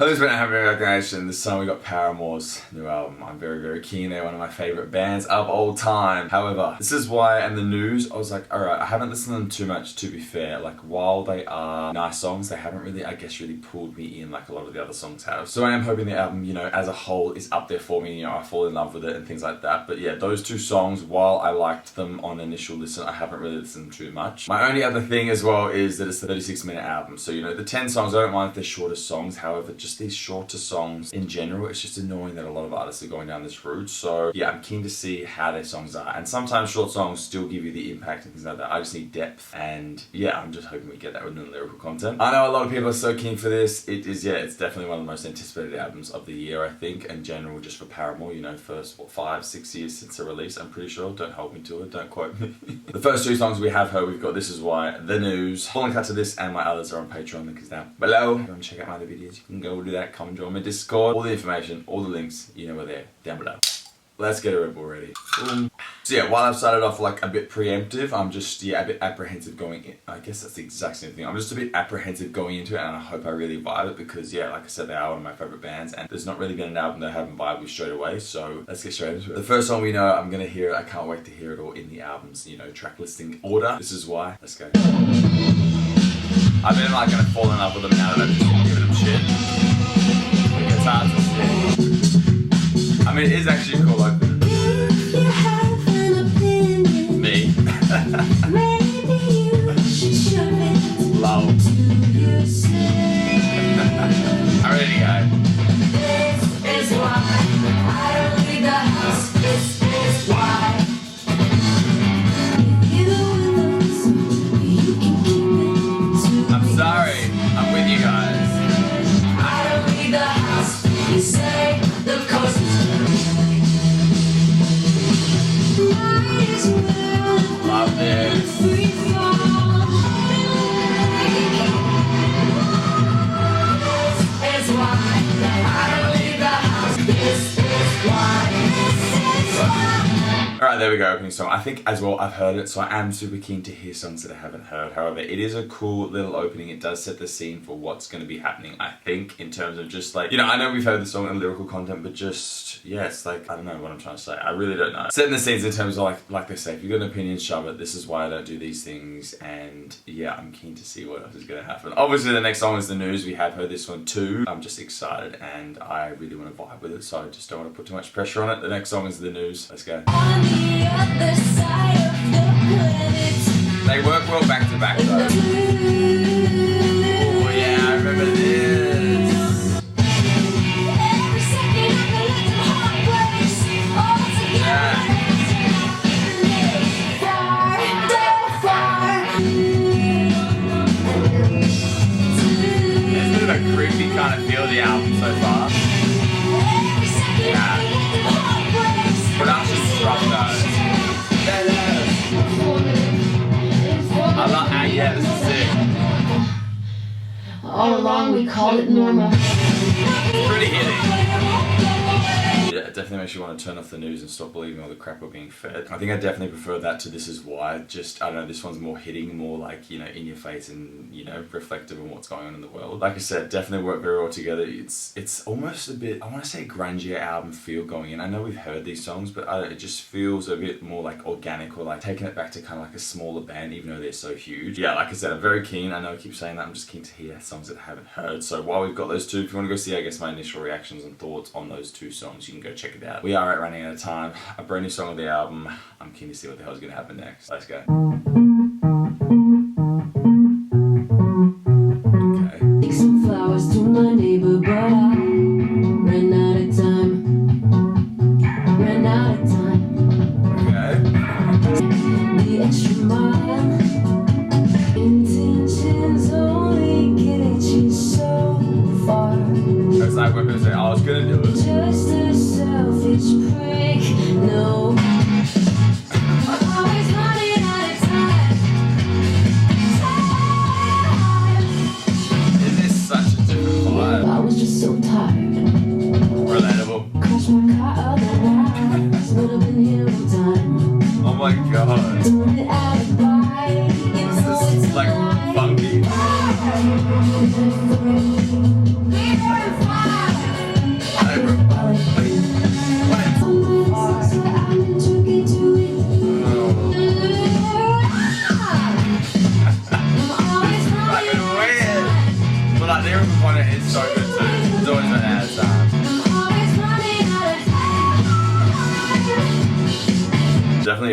Hello, it's been a happy recognition. This time we got Paramore's new album. I'm very, very keen. They're one of my favorite bands of all time. However, this is why in the news, I was like, alright, I haven't listened to them too much, to be fair. Like, while they are nice songs, they haven't really, I guess, really pulled me in like a lot of the other songs have. So I am hoping the album, you know, as a whole is up there for me. You know, I fall in love with it and things like that. But yeah, those two songs, while I liked them on initial listen, I haven't really listened too much. My only other thing as well is that it's the 36-minute album. So, you know, the 10 songs, I don't mind if they're shorter songs. However, just these shorter songs in general, it's just annoying that a lot of artists are going down this route. So yeah, I'm keen to see how their songs are. And sometimes short songs still give you the impact and things like that. I just need depth. And yeah, I'm just hoping we get that within the lyrical content. I know a lot of people are so keen for this. It is, yeah, it's definitely one of the most anticipated albums of the year, I think, in general, just for Paramore. You know, first, what, 5-6 years since the release, I'm pretty sure. Don't hold me to it, don't quote me. The first two songs we have heard, we've got This Is Why, The News. Full link to this and my others are on Patreon, link is down below. If you want to check out my other videos, you can go do that. Come join my Discord. All the information, all the links, you know where they're down below. Let's get a Red Bull ready. So yeah, while I've started off like a bit preemptive, I'm just, yeah, a bit apprehensive going in. I guess that's the exact same thing. I'm just a bit apprehensive going into it, and I hope I really vibe it because, yeah, like I said, they are one of my favorite bands, and there's not really been an album that I haven't vibed with straight away, so let's get straight into it. The first song we know, I'm gonna hear it. I can't wait to hear it all in the album's, you know, track listing order. This Is Why. Let's go. I bet I'm like gonna fall in love with them now that I've just given them shit. It's hard to see. I mean, it is actually a cool opener. Me. Love. Alrighty, guys. This is why I don't leave the house. This is why. I'm sorry. I'm with you guys. I don't leave the house. You say the coast love this. Alright, there we go, opening song. I think as well I've heard it, so I am super keen to hear songs that I haven't heard. However, it is a cool little opening. It does set the scene for what's going to be happening, I think, in terms of just like, you know, I know we've heard the song and lyrical content, but just, yeah, it's like, I don't know what I'm trying to say. I really don't know. Setting the scenes in terms of like they say, if you've got an opinion, shove it. This is why I don't do these things. And yeah, I'm keen to see what else is going to happen. Obviously, the next song is The News. We have heard this one too. I'm just excited and I really want to vibe with it, so I just don't want to put too much pressure on it. The next song is The News. Let's go. On the other side of the planet. They work well back to back though. Oh yeah, I remember this. Every second I can let them heartbreaks all together. There's a bit of a creepy kind of feel to the album so far. Yeah. Production's rough though. I love, yeah, this is sick. All along we called it normal. Pretty hitting. Yeah, it definitely makes you want to turn off the news and stop believing all the crap we're being fed. I think I definitely prefer that to This Is Why. Just, I don't know, this one's more hitting, more like, you know, in your face and, you know, reflective on what's going on in the world. Like I said, definitely work very well together. It's almost a bit, I want to say grungier album feel going in. I know we've heard these songs, but it just feels a bit more like organic or like taking it back to kind of like a smaller band, even though they're so huge. Yeah, like I said, I'm very keen. I know I keep saying that. I'm just keen to hear songs that I haven't heard. So while we've got those two, if you want to go see, I guess, my initial reactions and thoughts on those two songs, you can go check it out. We are running out of time. A brand new song of the album. I'm keen to see what the hell is going to happen next. Let's go. Okay. Take some flowers to my neighbor, but I ran out of time. Ran out of time. Okay. The extra mile. Intentions only get you so far. It's like when people say, I was going to do it. Just a selfish prick. No. I'm always running out of time. It is such a different vibe. I was just so tired. Relatable. Crashed my car otherwise. Would have been here on time. Oh my god. Doing it out of bite. This is like funky.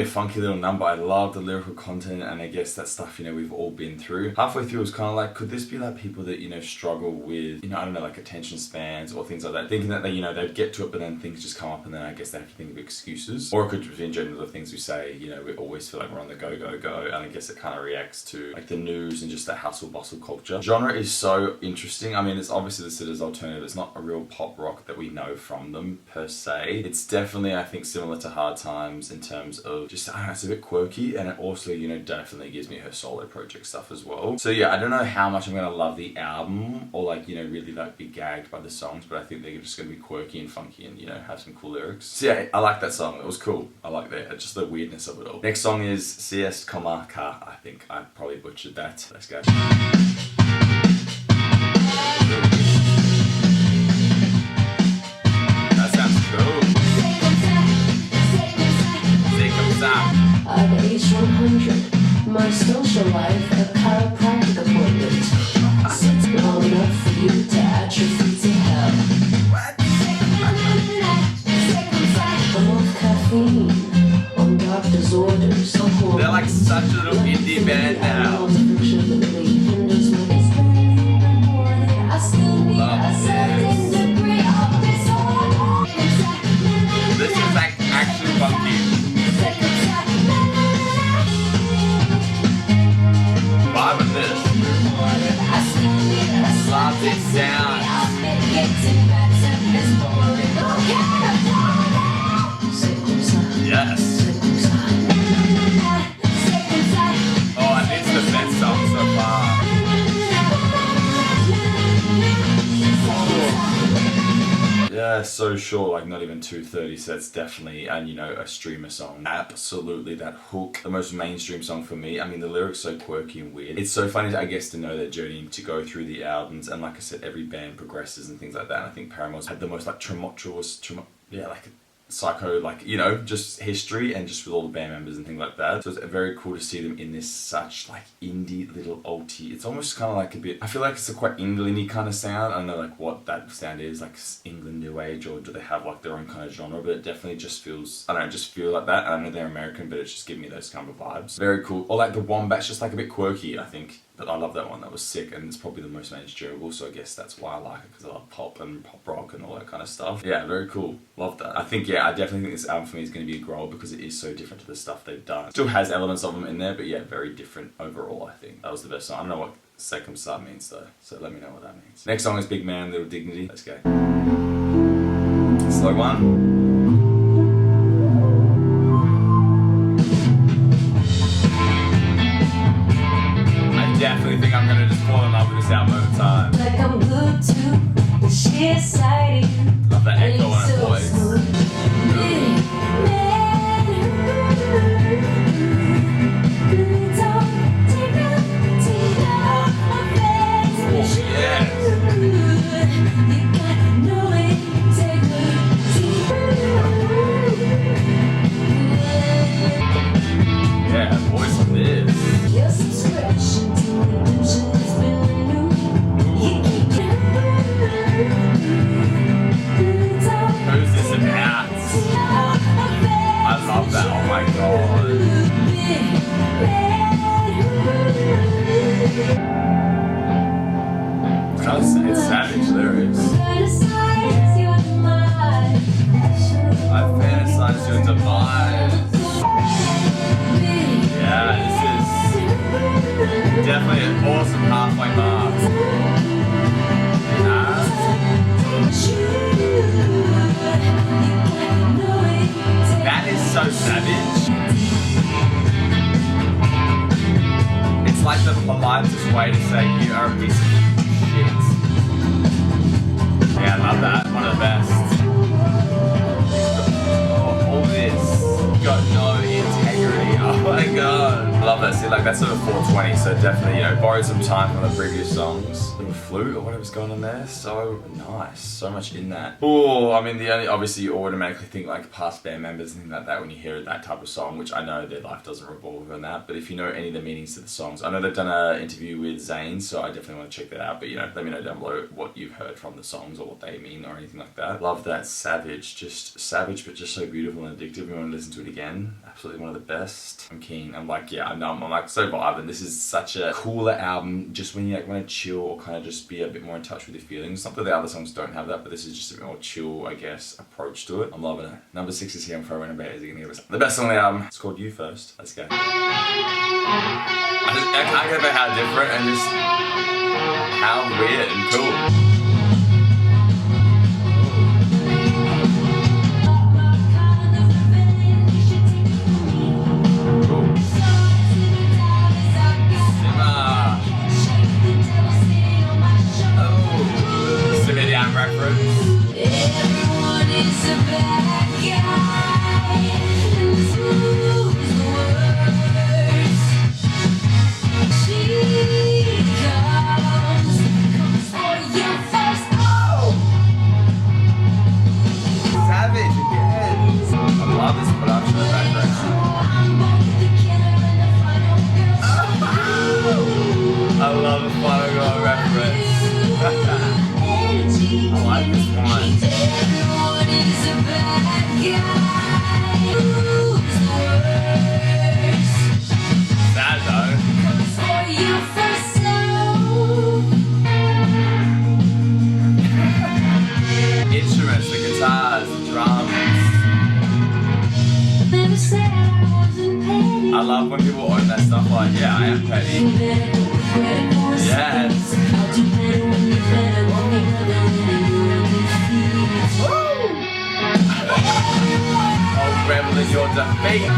funky little number. I love the lyrical content, and I guess that stuff, you know, we've all been through. Halfway through, it was kind of like, could this be like people that, you know, struggle with, you know, I don't know, like attention spans or things like that, thinking that they, you know, they'd get to it, but then things just come up, and then I guess they have to think of excuses. Or it could be in general the things we say, you know, we always feel like we're on the go, go, go, and I guess it kind of reacts to like the news and just that hustle bustle culture. Genre is so interesting. I mean, it's obviously listed as alternative. It's not a real pop rock that we know from them per se. It's definitely, I think, similar to Hard Times in terms of just, I don't know, it's a bit quirky, and it also, you know, definitely gives me her solo project stuff as well. So yeah, I don't know how much I'm gonna love the album or like, you know, really like be gagged by the songs, but I think they're just gonna be quirky and funky and, you know, have some cool lyrics. So yeah, I like that song. It was cool. I like that, just the weirdness of it all. Next song is CS Comme. I think I probably butchered that. Let's go. That sounds cool. At age 100, my social life, a chiropractic appointment. Sits long enough for you to atrophy to hell. I'm off caffeine, on doctor's orders. They're like such a little indie band now. This is like actually funky. Vibe with this. Love this sound. Yes. Oh, and it's the best song so far. Yeah, so sure, like not even 2:30, so that's definitely, and you know, a streamer song. Absolutely, that hook, the most mainstream song for me. I mean, the lyrics so quirky and weird. It's so funny, I guess, to know their journey, to go through the albums, and like I said, every band progresses and things like that. And I think Paramore's had the most like tumultuous, like psycho, like, you know, just history, and just with all the band members and things like that. So it's very cool to see them in this such like indie little alty. It's almost kind of like a bit, I feel like it's a quite England-y kind of sound. I don't know like what that sound is, like England New Age, or do they have like their own kind of genre, but it definitely just feels, I don't know, just feel like that. I know they're American, but it's just giving me those kind of vibes. Very cool. Or like the Wombat's just like a bit quirky, I think. But I love that one. That was sick, and it's probably the most mainstream. So I guess that's why I like it, because I love pop and pop rock and all that kind of stuff. Yeah, very cool. Love that. I think, yeah, I definitely think this album for me is going to be a grower, because it is so different to the stuff they've done. Still has elements of them in there, but yeah, very different overall, I think. That was the best song. I don't know what Second Start means though, so let me know what that means. Next song is Big Man, Little Dignity. Let's go. Slow one. Definitely think I'm gonna just fall in love with this album over time. Like I'm glued to the sheer sight of you. Love the echo on her voice. Oh, yes. Yeah, voice on this. Your subscription to redemption has been renewed. Who's this about? I love that, oh my god. It's kind of, it's savage lyrics. I fantasize your demise. Yeah, this is definitely an awesome halfway mark. That is so savage. It's like the politest way to say you are a piece of shit. Yeah, I love that. One of the best. Oh, all this. Got no integrity. Oh my god. I love that. See, like that's sort of 420, so definitely, you know, borrowed some time from the previous songs. flute or whatever's going on there. So nice, so much in that. Oh, I mean, obviously you automatically think like past band members and things like that when you hear that type of song, which I know their life doesn't revolve around that. But if you know any of the meanings to the songs, I know they've done an interview with Zayn, so I definitely want to check that out. But let me know down below what you've heard from the songs or what they mean or anything like that. Love that savage, just savage, but just so beautiful and addictive. You want to listen to it again? Absolutely one of the best. I'm keen. I'm like, yeah, I'm like so vibing. This is such a cooler album. Just when you like want to chill or kind of just be a bit more in touch with your feelings. Not that the other songs don't have that, but this is just a bit more chill, I guess, approach to it. I'm loving it. Number 6 is here. I'm throwing a bet. Is he gonna give us the best song on the album? It's called You First. Let's go. I can't get about how different and just how weird and cool. I love when people own that stuff like, yeah, I am petty. Yes. Oh, revel in your defeat.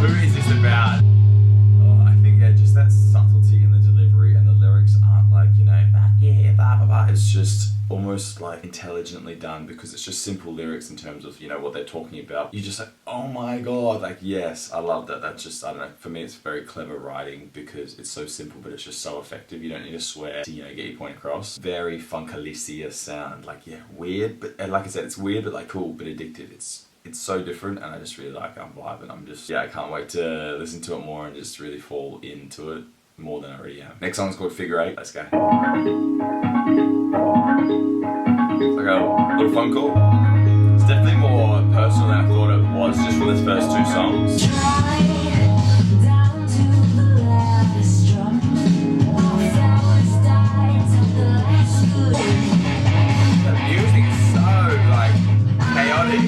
Who is this about? Oh, I think, yeah, just that subtlety in the delivery and the lyrics aren't like, yeah, blah, blah, blah. It's just almost like intelligently done because it's just simple lyrics in terms of what they're talking about. You're just like, oh my god, like, yes, I love that. That's just, I don't know, for me it's very clever writing because it's so simple but it's just so effective. You don't need to swear to get your point across. Very Funkalicia sound, like, yeah, weird, but like I said, it's weird but like cool but addictive. It's so different and I just really like it. I'm vibing. I'm just, yeah, I can't wait to listen to it more and just really fall into it more than I already am. Next song's called Figure 8. Let's go. It's like a little phone call. It's definitely more personal than I thought it was just for those first 2 songs. The music is so like chaotic.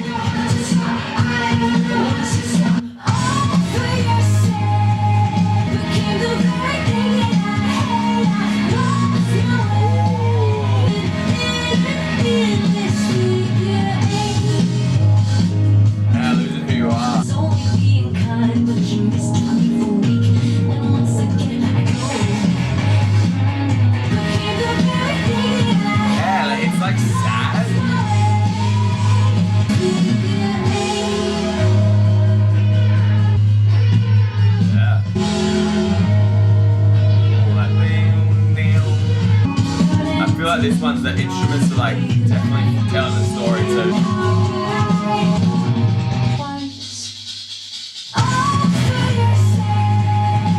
This one's the instruments are like definitely telling the story too.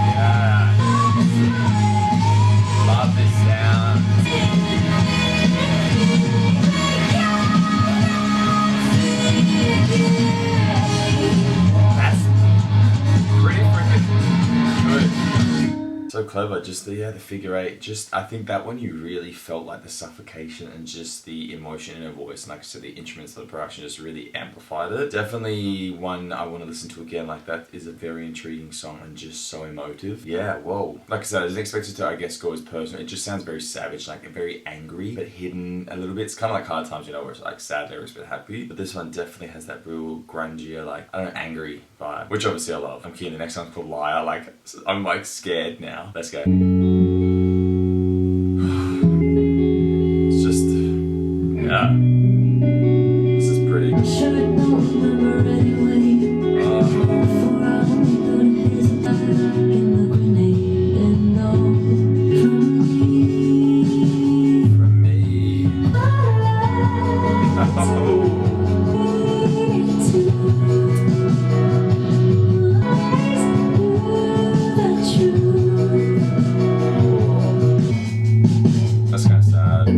Yeah. Love this sound. That's pretty freaking good. So clever, just the figure 8. Just I think that one you really felt like the suffocation and just the emotion in her voice, and like I said, the instruments of the production just really amplified it. Definitely one I want to listen to again. Like that is a very intriguing song and just so emotive. Yeah, whoa. Like I said, I didn't expect it to, I guess, go as personal. It just sounds very savage, like very angry, but hidden a little bit. It's kind of like Hard Times, where it's like sad lyrics but happy. But this one definitely has that real grungier, like, I don't know, angry vibe, which obviously I love. I'm keen. The next song's called Liar. Like, I'm like scared now. Let's go. It's just, yeah. This is pretty.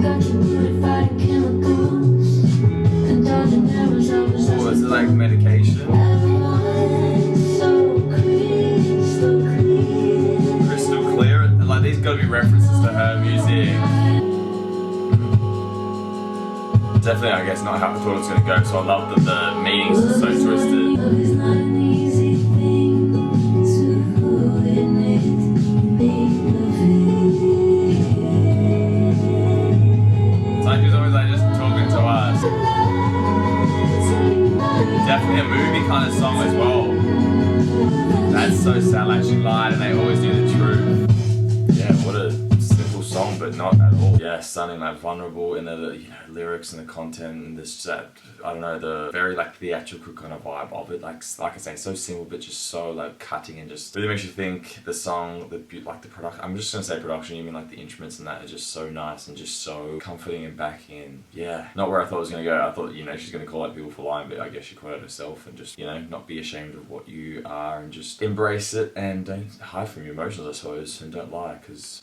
got you booted fighting chemicals and dodging arrows I was Oh, is it like medication? everyone's so crystal clear. Crystal clear? Like these gotta be references to her music. Definitely, I guess, not how I thought it was gonna go, so I love that the meanings are so twisted. Love is not an easy thing to witness, think of it. It's like she's always like just talking to us. Definitely a movie kind of song as well. That's so sad, like she lied and they always knew the truth. Yeah, what a simple song, but not at all. Yeah, stunning, like vulnerable in the lyrics and the content and this that I don't know, the very like theatrical kind of vibe of it. Like I say, so simple but just so like cutting and just really makes you think. The song, the production. I'm just gonna say production. You mean like the instruments and that are just so nice and just so comforting and backing. And yeah, not where I thought it was gonna go. I thought she's gonna call out people for lying, but I guess she called out herself and just not be ashamed of what you are and just embrace it and don't hide from your emotions, I suppose, and don't lie because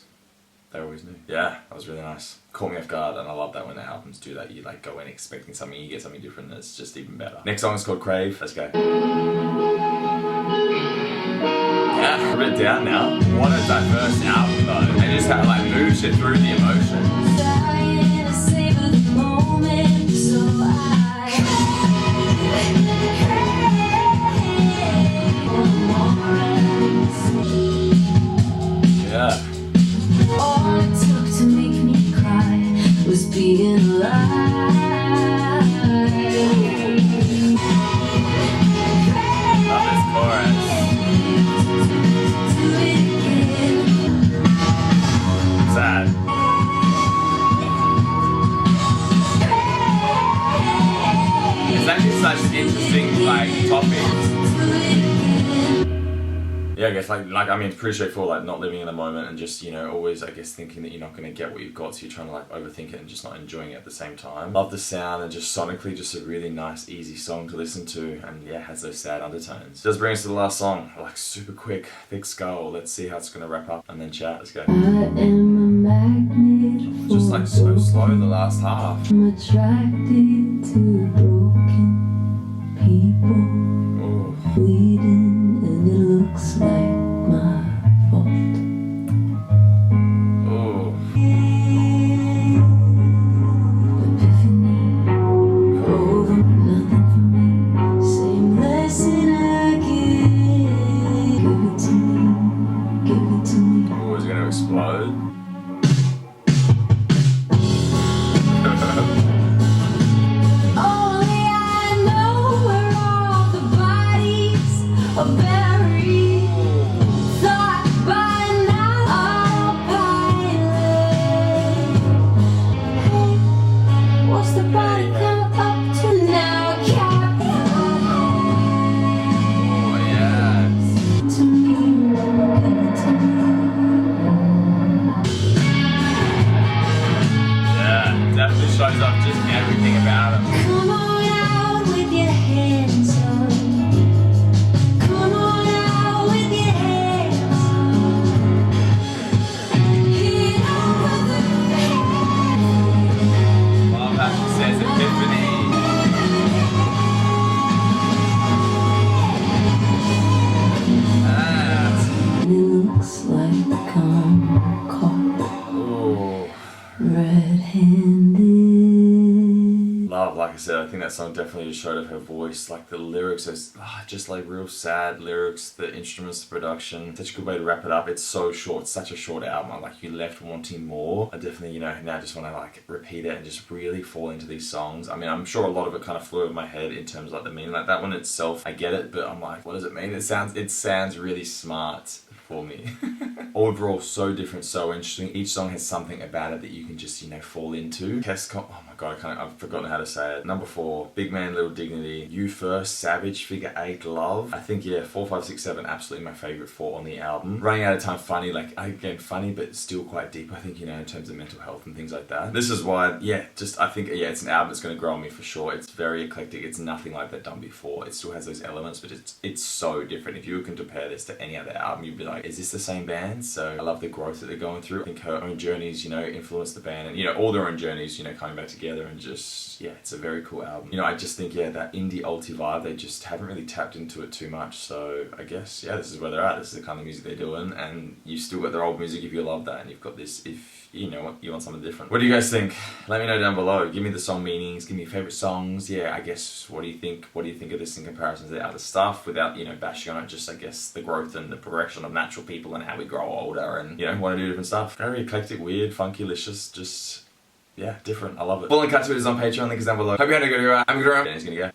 they always knew. Yeah, that was really nice. Caught me off guard, and I love that when the albums do that. You like go in expecting something, you get something different, and it's just even better. Next song is called Crave. Let's go. Yeah, a bit down now. What a diverse album though. And just how it like moves you through the emotions. Trying to savor the moment, so Yeah. all it took to make me cry was being alive. Love this chorus. Do it again. Sad. It's actually such interesting like topics. Yeah, I guess like I mean, it's pretty straightforward, like not living in the moment and just always I guess thinking that you're not going to get what you've got, so you're trying to like overthink it and just not enjoying it at the same time. Love the sound and just sonically just a really nice easy song to listen to, and yeah, has those sad undertones. Does bring us to the last song, like super quick, thick skull. Let's see how it's going to wrap up and then chat. Let's go. I am a magnet. Just like so slow the last half. I'm attracted to broken people. Oh. Bleeding and it looks like my fault. Oh. Epiphany over nothing for me. Same lesson again. Give it to me, give it to me. Oh, is it going to explode? Only I know where all the bodies are buried. Thought by now autopilot. Hey, what's the body come up to now? Captain Oh, yes. to me, give it to me. Yeah, definitely shows off just everything about him. Come on out with your hands up. Come on out with your hands up. Hit over the head. Love how she says epiphany. Ah. And it looks like I'm caught Ooh. red-handed. Love, like I said, I think that song definitely just showed off her voice. Like the lyrics are just like real sad lyrics, the instruments, the production. Such a good way to wrap it up. It's so short, it's such a short album. I'm like, you left wanting more. I definitely, now just want to like repeat it and just really fall into these songs. I mean, I'm sure a lot of it kind of flew over my head in terms of like the meaning. Like that one itself, I get it, but I'm like, what does it mean? It sounds really smart for me. Overall, so different, so interesting. Each song has something about it that you can just, fall into. Oh my God, I've forgotten how to say it. Number 4, Big Man, Little Dignity, You First, Savage, Figure 8, Love. I think, yeah, 4, 5, 6, 7, absolutely my favourite 4 on the album. Running Out of Time, funny, like, again, funny, but still quite deep, I think, you know, in terms of mental health and things like that. This is why, yeah, just, I think, yeah, it's an album that's going to grow on me for sure. It's very eclectic. It's nothing like that done before. It still has those elements, but it's so different. If you can compare this to any other album, you'd be like, is this the same band? So I love the growth that they're going through. I think her own journeys, you know, influenced the band, and, you know, all their own journeys, you know, coming back together, and just, yeah, it's a very cool album. You know, I just think, yeah, that indie alty vibe, they just haven't really tapped into it too much. So I guess, yeah, this is where they're at. This is the kind of music they're doing, and you've still got their old music if you love that, and you've got this if you know what you want something different. What do you guys think? Let me know down below. Give me the song meanings, give me your favorite songs. Yeah, I guess, what do you think of this in comparison to the other stuff, without, you know, bashing on it, just, I guess, the growth and the progression of natural people and how we grow older and, you know, want to do different stuff. Very eclectic, weird, funky, licious, just, yeah, different. I love it. Full link cut to it is on Patreon, link is down below. Hope you had a good day. I'm gonna go. Danny's gonna go.